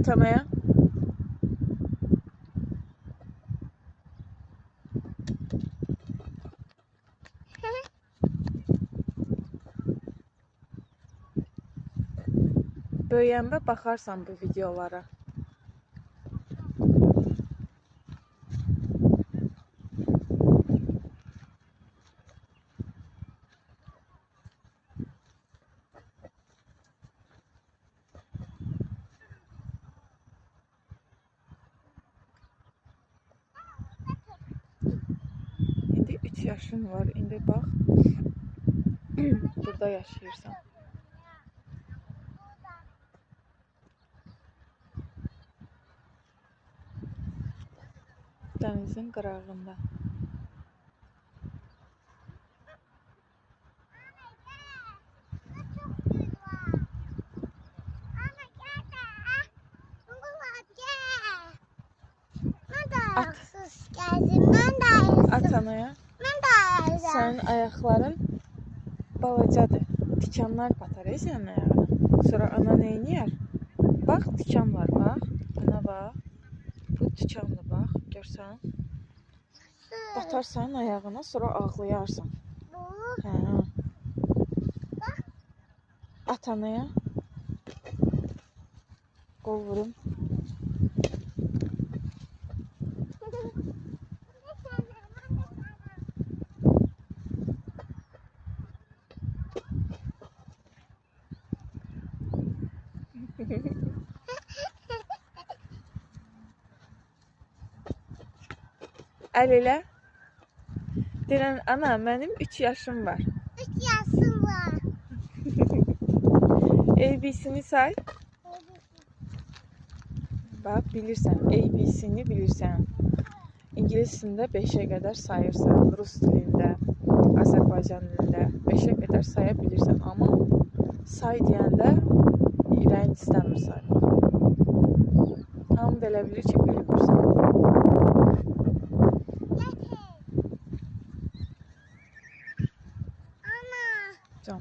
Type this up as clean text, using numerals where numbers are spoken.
Atanaya. Böyüyəndə baxarsan bu videolara. İndi 3 yaşın var. İndi bax. Burada yaşayırsan. Dənizin qırağında. Atanaya. Sənin ayaqların balacadır. Tikanlar batar sənin ayağına. Sonra ana nə edir? Bax, tikan var, bax. Ana bax. Bu tikanlı bax, görsən. Batarsan ayağına, sonra ağlayarsan. Hə. At anaya. Qol vurum. Əl elə. Deyirəm, ana, mənim 3 yaşım var. 3 yaşım var. ABC'ni say. Bax, bilirsən, ABC'ni bilirsən. İngiliscində 5-ə qədər sayırsan, rus dilində, Azərbaycan dilində 5-ə qədər saya bilirsən. Amma say deyəndə ürəyin istəmir saymaq. Hamı da elə bilir ki, bilmirsən. Ana. Can.